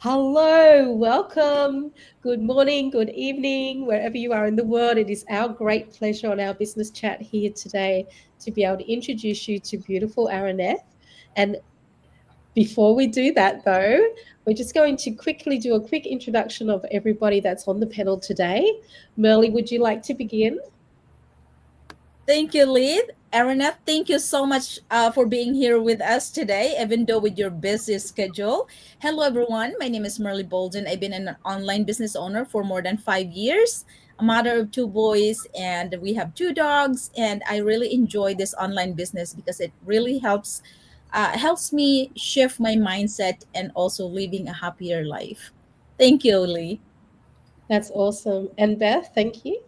Hello, welcome. Good morning, good evening, wherever you are in the world. It is our great pleasure on our business chat here today to be able to introduce you to beautiful Araneth. And before we do that, though, we're just going to quickly do a quick introduction of everybody that's on the panel today. Merle, would you like to begin? Thank you, Lid. Araneth, thank you so much for being here with us today, even though with your busy schedule. Hello, everyone. My name is Merle Bolden. I've been an online business owner for more than 5 years, a mother of two boys, and we have two dogs. And I really enjoy this online business because it really helps me shift my mindset and also living a happier life. Thank you, Lee. That's awesome. And Beth, thank you.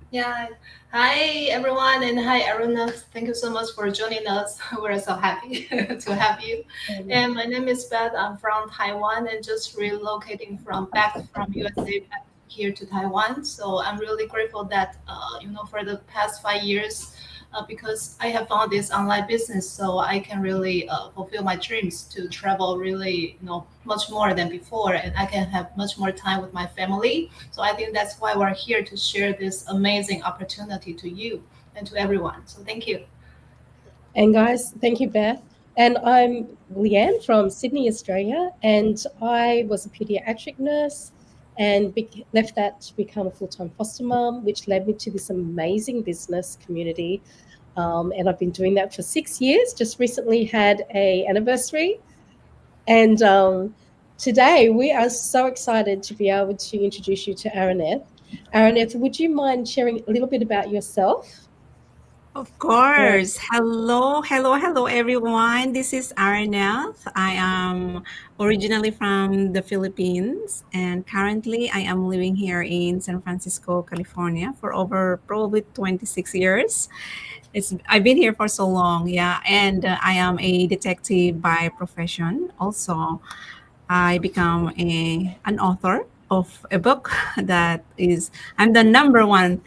Yeah. Hi, everyone, and hi, Aruna. Thank you so much for joining us. We're so happy to have you. And my name is Beth. I'm from Taiwan and just relocating from USA back here to Taiwan. So I'm really grateful that for the past 5 years, because I have found this online business, so I can really fulfill my dreams to travel really much more than before, and I can have much more time with my family. So I think that's why we're here to share this amazing opportunity to you and to everyone. So thank you. And guys, thank you, Beth. And I'm Leanne from Sydney, Australia, and I was a pediatric nurse and left that to become a full-time foster mom, which led me to this amazing business community. And I've been doing that for 6 years. Just recently had a anniversary, and today we are so excited to be able to introduce you to Araneth. Araneth, would you mind sharing a little bit about yourself? Of Yeah. course. Hello, everyone. This is Arnav. I am originally from the Philippines, and currently I am living here in San Francisco, California for over probably 26 years. I've been here for so long, yeah. And I am a detective by profession. Also, I become an author of a book that is I'm the number one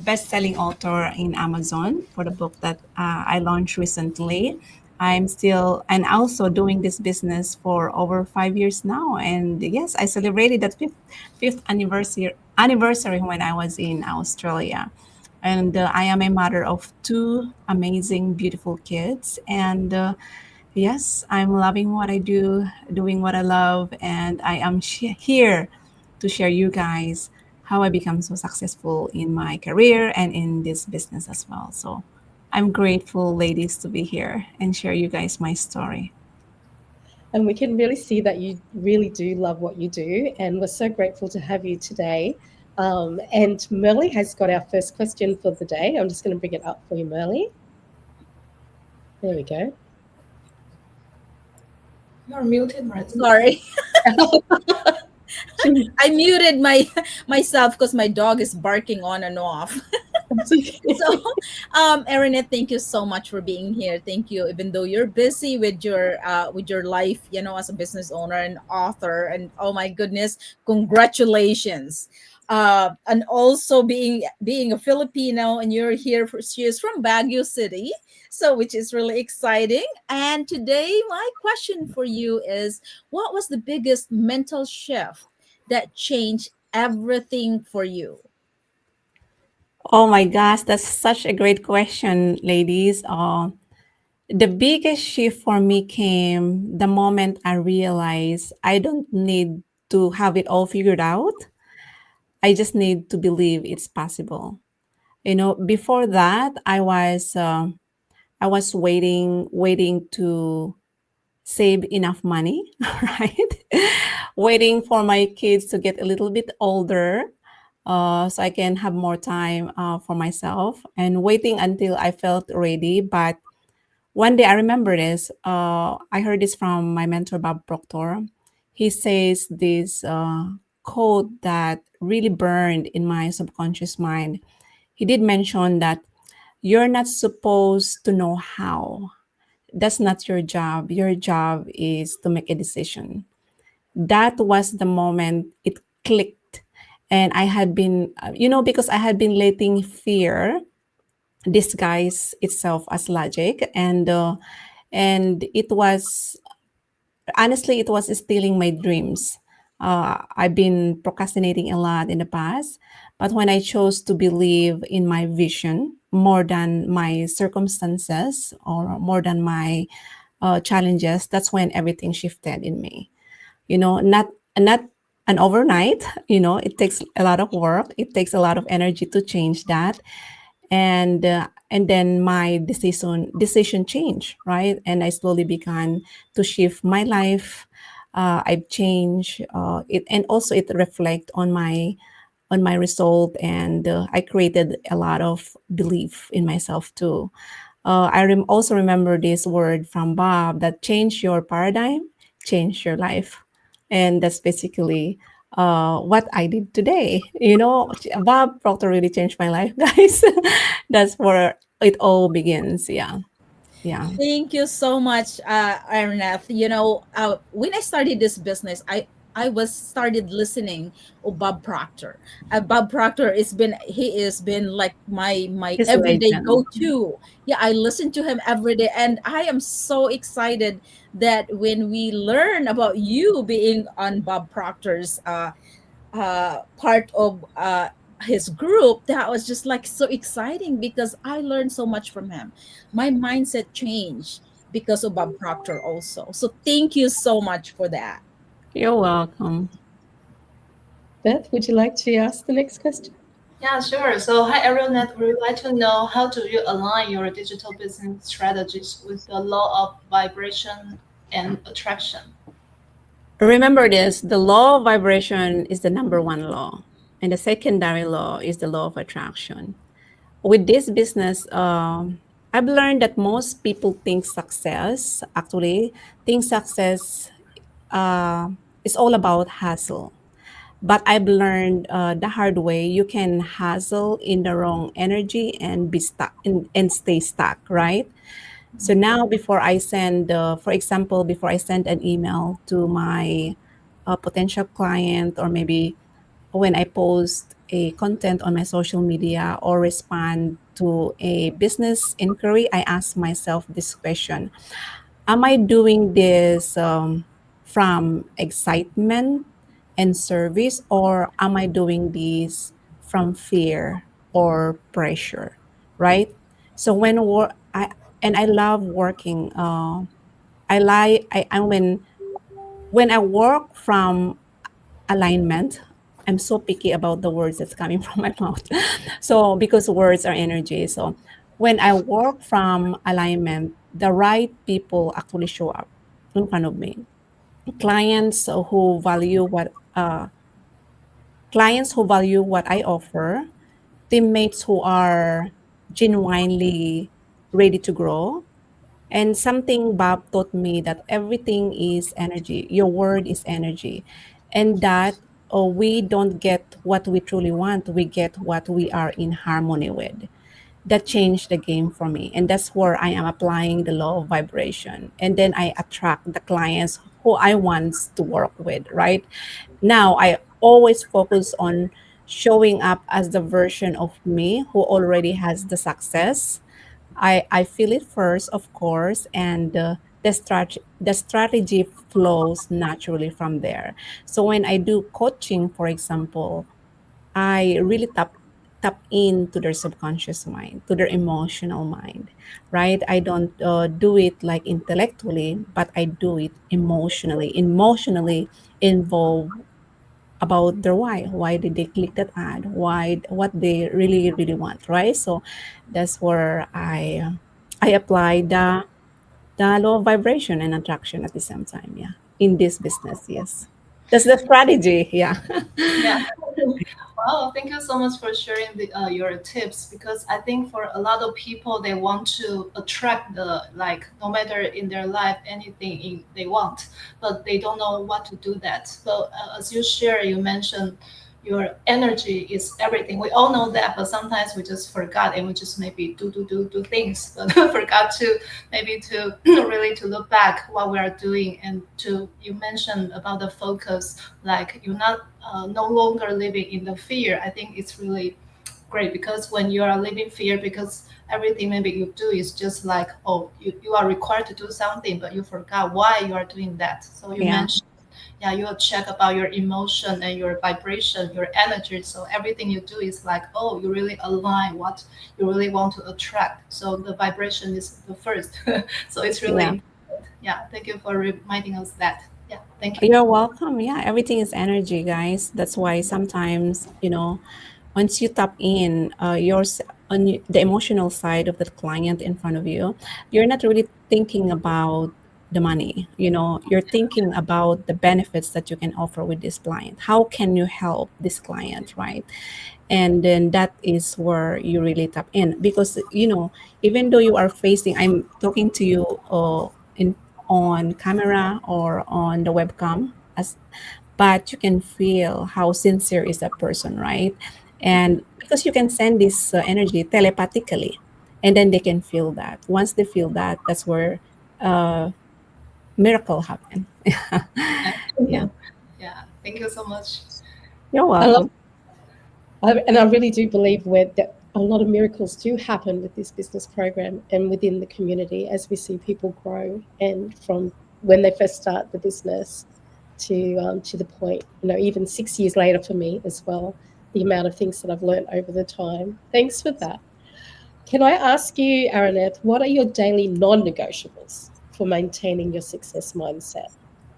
best-selling author in Amazon for the book that I launched recently. I'm still and also doing this business for over 5 years now. And yes, I celebrated that fifth anniversary when I was in Australia. And I am a mother of two amazing, beautiful kids. And yes, I'm loving what I do, doing what I love, and I am here to share you guys how I become so successful in my career and in this business as well. So I'm grateful, ladies, to be here and share you guys my story. And we can really see that you really do love what you do. And we're so grateful to have you today. And Merle has got our first question for the day. I'm just going to bring it up for you, Merle. There we go. You're muted, Martin. Sorry. She- I muted myself because my dog is barking on and off. So, Erinette, thank you so much for being here. Thank you, even though you're busy with your life, as a business owner and author. And oh my goodness, congratulations! And also being a Filipino, and you're here for she is from Baguio City, so which is really exciting. And today, my question for you is, what was the biggest mental shift that changed everything for you? Oh my gosh, that's such a great question, ladies. The biggest shift for me came the moment I realized I don't need to have it all figured out. I just need to believe it's possible. Before that, I was waiting to save enough money, right? Waiting for my kids to get a little bit older, so I can have more time for myself, and waiting until I felt ready. But one day I remember this. I heard this from my mentor, Bob Proctor. He says this quote that really burned in my subconscious mind. He did mention that you're not supposed to know how. That's not your job. Your job is to make a decision. That was the moment it clicked. And I had been, because I had been letting fear disguise itself as logic. And it was honestly, it was stealing my dreams. I've been procrastinating a lot in the past, but when I chose to believe in my vision more than my circumstances or more than my challenges, that's when everything shifted in me. Not an overnight. It takes a lot of work. It takes a lot of energy to change that, and then my decision changed, right? And I slowly began to shift my life. I've changed it, and also it reflect on my result, and I created a lot of belief in myself too. Also remember this word from Bob, that change your paradigm, change your life. And that's basically what I did today. Bob Proctor really changed my life, guys. That's where it all begins. Yeah. Yeah. Thank you so much, Arnath. When I started this business, I was started listening to Bob Proctor. Bob Proctor is been like my He's a everyday legend. go to. Yeah, I listen to him every day, and I am so excited that when we learn about you being on Bob Proctor's part of his group, that was just like so exciting because I learned so much from him. My mindset changed because of Bob Proctor also. So thank you so much for that. You're welcome. Beth, would you like to ask the next question? Yeah, sure. So, hi everyone. We would like to know, how do you align your digital business strategies with the law of vibration and attraction? Remember this, the law of vibration is the number one law, and the secondary law is the law of attraction. With this business, I've learned that most people think success is all about hustle. But I've learned the hard way, you can hustle in the wrong energy and be stuck and stay stuck, right? So now, for example, before I send an email to my potential client, or maybe when I post a content on my social media or respond to a business inquiry, I ask myself this question: am I doing this from excitement and service, or am I doing this from fear or pressure? Right. So I love working. I like I when I work from alignment, I'm so picky about the words that's coming from my mouth. So because words are energy. So when I work from alignment, the right people actually show up in front of me. Clients who value what I offer, teammates who are genuinely ready to grow. And something Bob taught me, that everything is energy. Your word is energy. And that we don't get what we truly want, we get what we are in harmony with. That changed the game for me. And that's where I am applying the law of vibration. And then I attract the clients who I want to work with, right? Now I always focus on showing up as the version of me who already has the success. I feel it first, of course, and the strategy flows naturally from there. So when I do coaching, for example, I really tap into their subconscious mind, to their emotional mind, right? I don't do it like intellectually, but I do it emotionally. Emotionally involve about their why did they click that ad, why what they really want, right? So that's where I apply the law of vibration and attraction at the same time, yeah, in this business. Yes, that's the strategy. Yeah. Yeah. Wow, thank you so much for sharing your tips, because I think for a lot of people, they want to attract the, like, no matter in their life anything they want, but they don't know what to do that. So as you share, you mentioned your energy is everything. We all know that, but sometimes we just forgot, and we just maybe do things, but forgot to maybe to really to look back what we are doing, and to, you mentioned about the focus, like you're not no longer living in the fear. I think it's really great, because when you are living fear, because everything maybe you do is just like, oh, you are required to do something, but you forgot why you are doing that. So you Yeah. mentioned, yeah, you will check about your emotion and your vibration, your energy. So everything you do is like, oh, you really align what you really want to attract. So the vibration is the first. So it's really Yeah. important. Yeah, thank you for reminding us that. Yeah, thank you. You're welcome. Yeah, everything is energy, guys. That's why sometimes, once you tap in the emotional side of the client in front of you, you're not really thinking about the money. You're thinking about the benefits that you can offer with this client. How can you help this client, right? And then that is where you really tap in, because even though you are facing, I'm talking to you in on camera or on the webcam, but you can feel how sincere is that person, right? And because you can send this energy telepathically, and then they can feel that. Once they feel that, that's where uh, miracle happen. Yeah, Yeah, thank you so much. you're I love, welcome. and I really do believe that a lot of miracles do happen with this business program and within the community as we see people grow, and from when they first start the business to the point, even 6 years later for me as well, the amount of things that I've learned over the time. Thanks for that. Can I ask you, Araneth, what are your daily non-negotiables for maintaining your success mindset?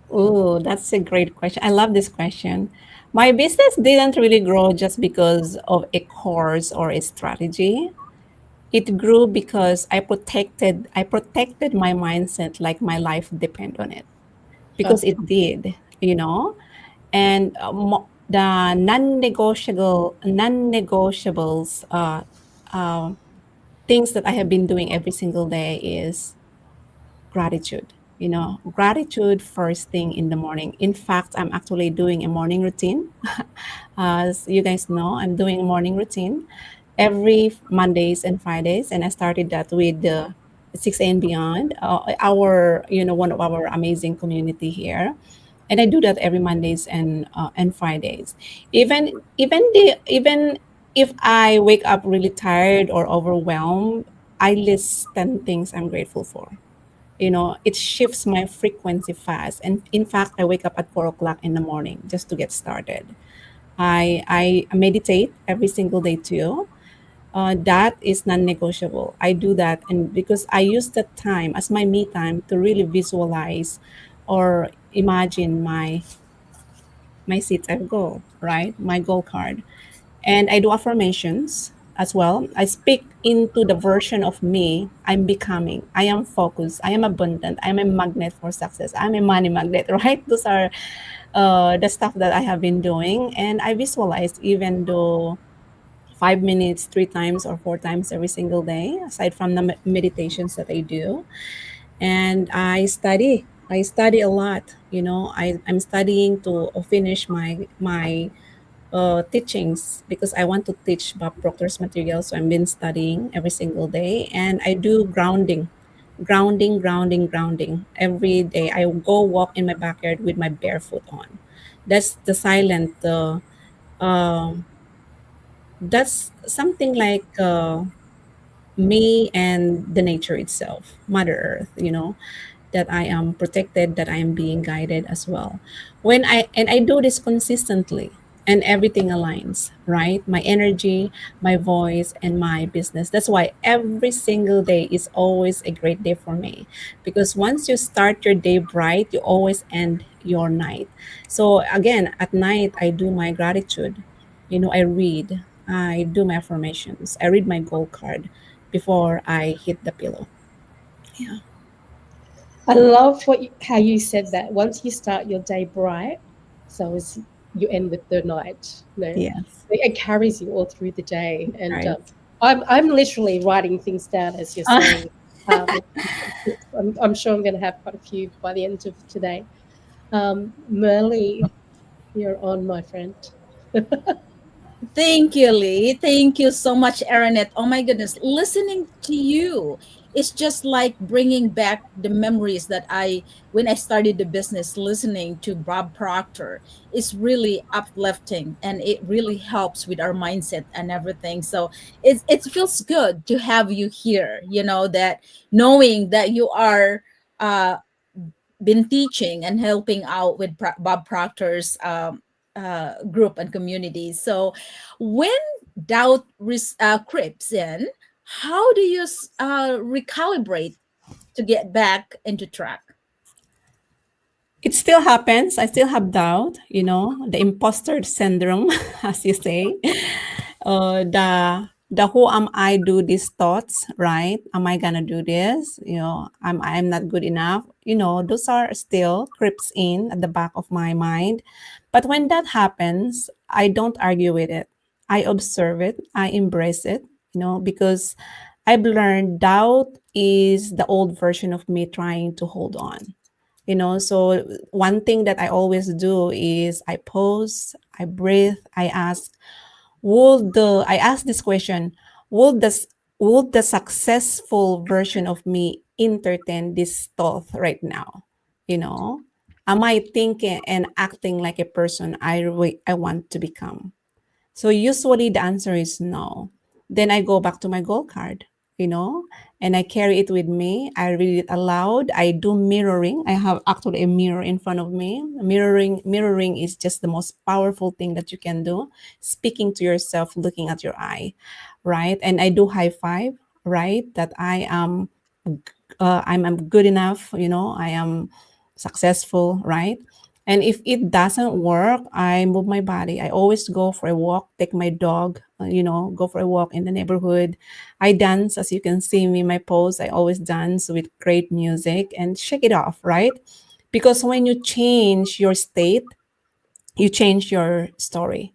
Oh, that's a great question. I love this question. My business didn't really grow just because of a course or a strategy. It grew because I protected my mindset like my life depend on it, because Oh, it did. And the non-negotiables uh, things that I have been doing every single day is gratitude. Gratitude first thing in the morning. In fact, I'm actually doing a morning routine. As you guys know, I'm doing a morning routine every Mondays and Fridays, and I started that with the 6 and beyond, one of our amazing community here. And I do that every Mondays and Fridays. Even if I wake up really tired or overwhelmed, I list 10 things I'm grateful for. It shifts my frequency fast. And in fact, I wake up at 4 o'clock in the morning just to get started. I meditate every single day too. That is non-negotiable. I do that, and because I use that time as my me time to really visualize or imagine my set of goal, right? My goal card. And I do affirmations as well. I speak into the version of me I'm becoming. I am focused. I am abundant. I'm a magnet for success. I'm a money magnet, right? Those are the stuff that I have been doing. And I visualize, even though 5 minutes, 3 times or 4 times every single day, aside from the meditations that I do. And I study. I study a lot. I'm studying to finish my teachings, because I want to teach Bob Proctor's material. So I've been studying every single day, and I do grounding every day. I go walk in my backyard with my barefoot on. That's the silent. Um that's something like me and the nature itself, Mother Earth. That I am protected, that I am being guided as well. I do this consistently, and everything aligns, right? My energy, my voice, and my business. That's why every single day is always a great day for me, because once you start your day bright, you always end your night. So again, at night I do my gratitude. I do my affirmations. I read my goal card before I hit the pillow. Yeah. I love how you said that. Once you start your day bright, so as you end with the night, Yes. it carries you all through the day. And Right. I'm literally writing things down as you're saying. Um, I'm sure I'm going to have quite a few by the end of today. Merle, you're on, my friend. Thank you, Lee. Thank you so much, Aaronette. Oh my goodness, listening to you, it's just like bringing back the memories that I when I started the business, listening to Bob Proctor. It's really uplifting, and it really helps with our mindset and everything. So it feels good to have you here, that knowing that you are uh been teaching and helping out with Bob Proctor's group and community. So, when doubt creeps in, how do you recalibrate to get back into track? It still happens. I still have doubt, the imposter syndrome, as you say. The who am I do these thoughts, right? Am I gonna do this? I'm not good enough. Those are still creeps in at the back of my mind. But when that happens, I don't argue with it. I observe it. I embrace it, because I've learned doubt is the old version of me trying to hold on. So one thing that I always do is I pause, I breathe, I ask this question, would the successful version of me entertain this thought right now? You know, am I thinking and acting like a person I want to become? So usually the answer is no. Then I go back to my goal card, you know, and I carry it with me. I read it aloud. I do mirroring. I have actually a mirror in front of me. Mirroring is just the most powerful thing that you can do. Speaking to yourself, looking at your eye, right? And I do high five, right? That I'm good enough, I am successful, right? And if it doesn't work, I move my body. I always go for a walk, take my dog, go for a walk in the neighborhood. I dance, as you can see me, my pose. I always dance with great music and shake it off, right? Because when you change your state, you change your story.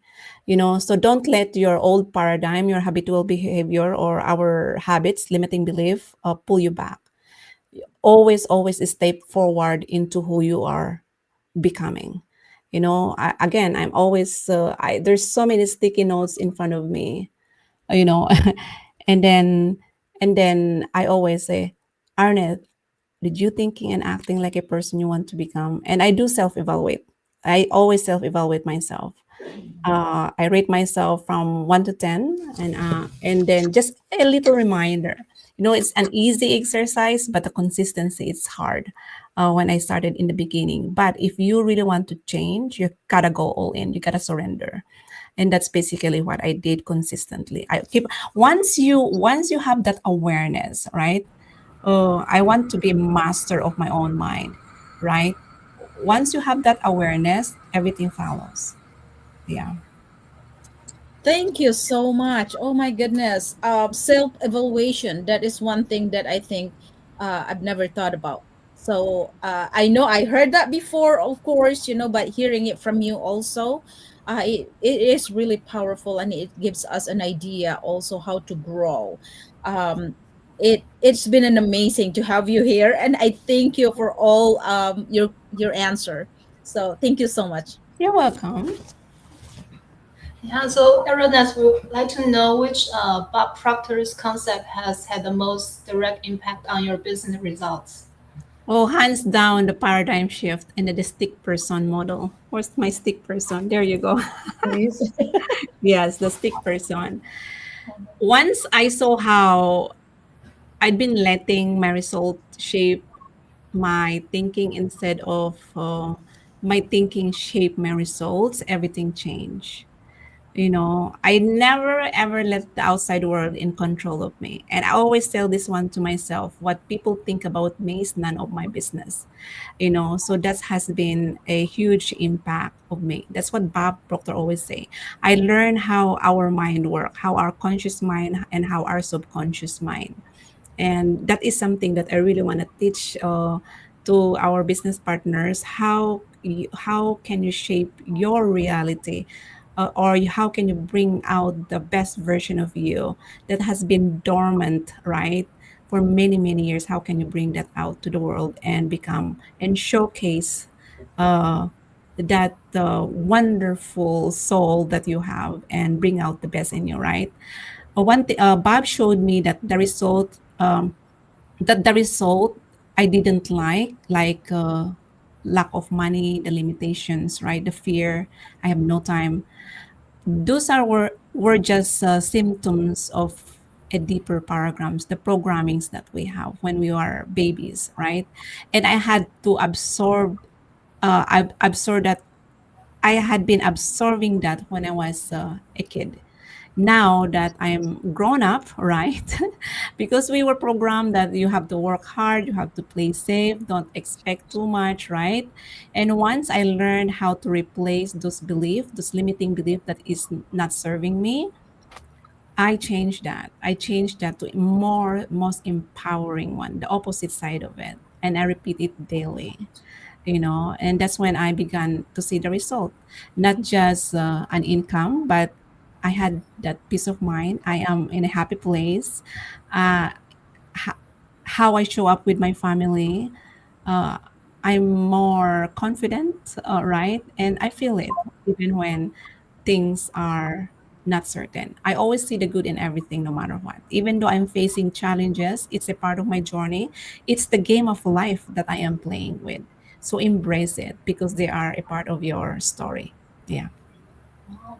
So don't let your old paradigm, your habitual behavior, or our habits, limiting belief, pull you back. Always step forward into who you are becoming. Again, I'm always there's so many sticky notes in front of me, you know and then I always say, Arnett, did you thinking and acting like a person you want to become? And I do self-evaluate. I always self-evaluate myself. I rate myself from 1 to 10, and then just a little reminder. It's an easy exercise, but the consistency is hard when I started in the beginning. But if you really want to change, you gotta go all in. You gotta surrender, and that's basically what I did consistently. I keep once you have that awareness, right? I want to be master of my own mind, right? Once you have that awareness, everything follows. Yeah. Thank you so much. Oh my goodness. Self evaluation. That is one thing that I think I've never thought about. So I know I heard that before, of course, but hearing it from you also, it is really powerful, and it gives us an idea also how to grow. Um, it's been an amazing to have you here, and I thank you for all your answer. So thank you so much. You're welcome. Yeah, so Ernest, we would like to know which Bob Proctor's concept has had the most direct impact on your business results. Oh, hands down, the paradigm shift and the stick person model. Where's my stick person? There you go. Please. Yes, the stick person. Once I saw how I'd been letting my result shape my thinking instead of my thinking shape my results, everything changed. I never ever let the outside world in control of me. And I always tell this one to myself, what people think about me is none of my business. So that has been a huge impact of me. That's what Bob Proctor always say. I learned how our mind work, how our conscious mind and how our subconscious mind. And that is something that I really want to teach to our business partners. How can you shape your reality, or how can you bring out the best version of you that has been dormant, right, for many many years? How can you bring that out to the world and become and showcase uh, that wonderful soul that you have and bring out the best in you, right? Bob showed me that the result. that the result I didn't like lack of money, the limitations, right? The fear, I have no time. Those were just symptoms of a deeper programs, the programmings that we have when we are babies, right? And I had to I absorb that. I had been absorbing that when I was a kid. Now that I'm grown up, right? Because we were programmed that you have to work hard, you have to play safe, don't expect too much, right? And once I learned how to replace those beliefs, those limiting beliefs that is not serving me, I changed that. I changed that to a most empowering one, the opposite side of it. And I repeat it daily, and that's when I began to see the result, not just an income, but I had that peace of mind. I am in a happy place. uh, ho- how I show up with my family, uh, I'm more confident, right? And I feel it even when things are not certain. I always see the good in everything, no matter what. Even though I'm facing challenges, it's a part of my journey. It's the game of life that I am playing with. So embrace it because they are a part of your story. Yeah. Wow.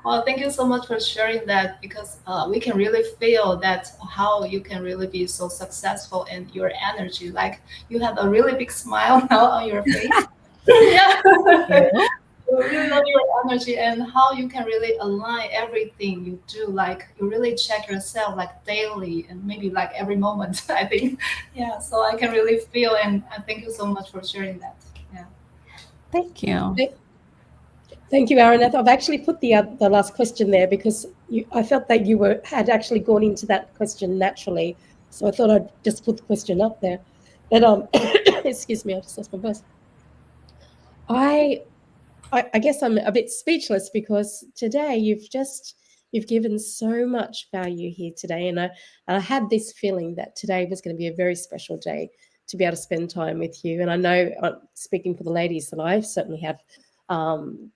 Well, thank you so much for sharing that because we can really feel that how you can really be so successful in your energy. Like you have a really big smile now on your face. Yeah. You? I really love your energy and how you can really align everything you do. Like you really check yourself like daily and maybe like every moment, I think. Yeah. So I can really feel and thank you so much for sharing that. Yeah. Thank you. Th- Thank you, Aaron. I've actually put the last question there because I felt that you had actually gone into that question naturally. So I thought I'd just put the question up there. But excuse me, I just lost my voice. I I guess I'm a bit speechless because today you've given so much value here today, and I had this feeling that today was going to be a very special day to be able to spend time with you. And I know, speaking for the ladies, that I certainly have um,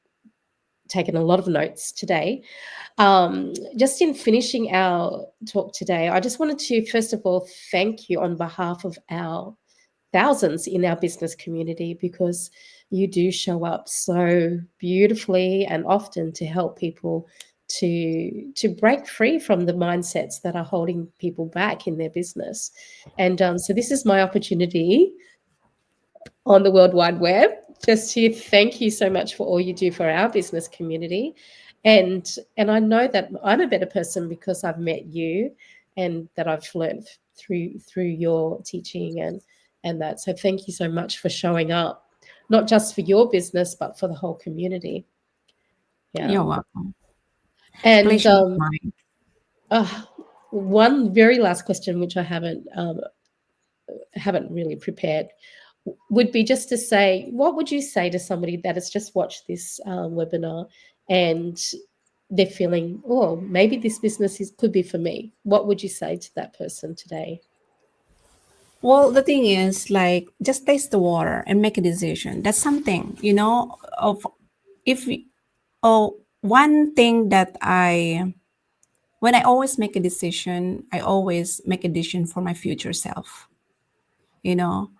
taken a lot of notes today. Just in finishing our talk today, I just wanted to first of all thank you on behalf of our thousands in our business community because you do show up so beautifully and often to help people to break free from the mindsets that are holding people back in their business. And so this is my opportunity on the World Wide Web just to thank you so much for all you do for our business community. And I know that I'm a better person because I've met you and that I've learned through your teaching and that. So thank you so much for showing up, not just for your business, but for the whole community. Yeah. You're welcome. And Pleasure is mine. uh, one very last question, which I haven't really prepared, would be just to say, what would you say to somebody that has just watched this webinar and they're feeling, oh, maybe this business could be for me? What would you say to that person today? Well, the thing is, like, just taste the water and make a decision. That's something, of if we, oh, one thing that when I always make a decision, I always make a decision for my future self, you know,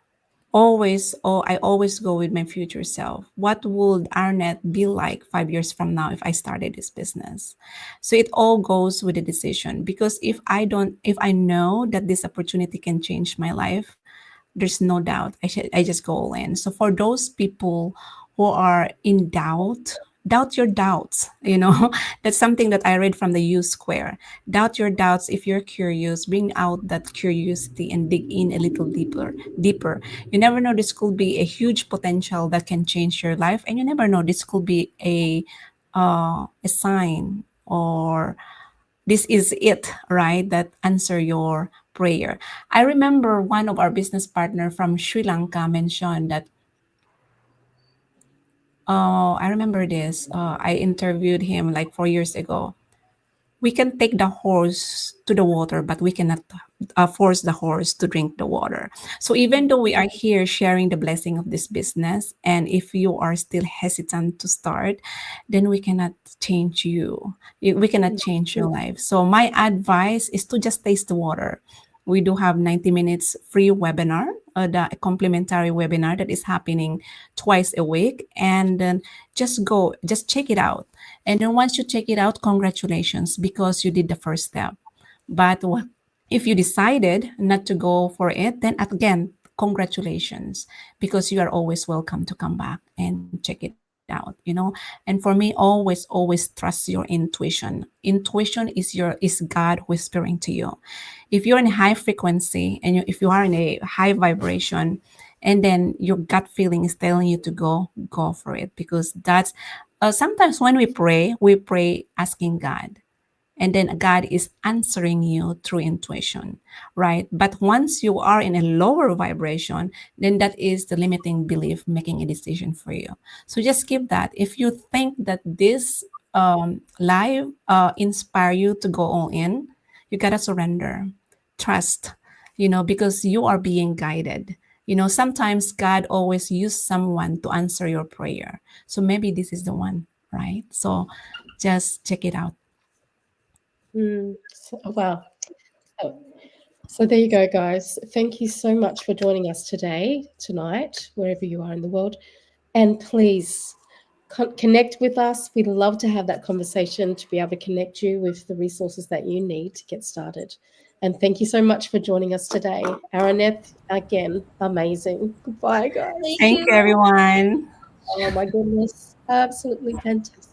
I always go with my future self. What would Arnett be like 5 years from now if I started this business? So it all goes with the decision because if I know that this opportunity can change my life, there's no doubt I just go all in. So for those people who are in doubt your doubts, that's something that I read from the U Square. Doubt your doubts. If you're curious, bring out that curiosity and dig in a little deeper. You never know, this could be a huge potential that can change your life, and you never know, this could be a sign, or this is it, right? That answer your prayer. I remember one of our business partner from Sri Lanka mentioned that, I remember this. I interviewed him like 4 years ago. We can take the horse to the water, but we cannot force the horse to drink the water. So even though we are here sharing the blessing of this business, and if you are still hesitant to start, then we cannot change you. We cannot change your life. So my advice is to just taste the water. we do have 90 minutes free webinar, the complimentary webinar that is happening twice a week. And then just check it out. And then once you check it out, congratulations, because you did the first step. But if you decided not to go for it, then again, congratulations, because you are always welcome to come back and check it out, And for me, always trust your intuition. Intuition is God whispering to you. If you're in a high frequency and if you are in a high vibration, and then your gut feeling is telling you to go for it, because that's sometimes when we pray asking God, and then God is answering you through intuition, right? But once you are in a lower vibration, then that is the limiting belief making a decision for you. So just keep that. If you think that this live inspire you to go all in, you gotta surrender, trust, because you are being guided. Sometimes God always use someone to answer your prayer. So maybe this is the one, right? So just check it out. Wow. So there you go, guys. Thank you so much for joining us tonight, wherever you are in the world. And please connect with us. We'd love to have that conversation, to be able to connect you with the resources that you need to get started. And thank you so much for joining us today. Araneth, again, amazing. Goodbye, guys. Thank you, everyone. Oh my goodness. Absolutely fantastic.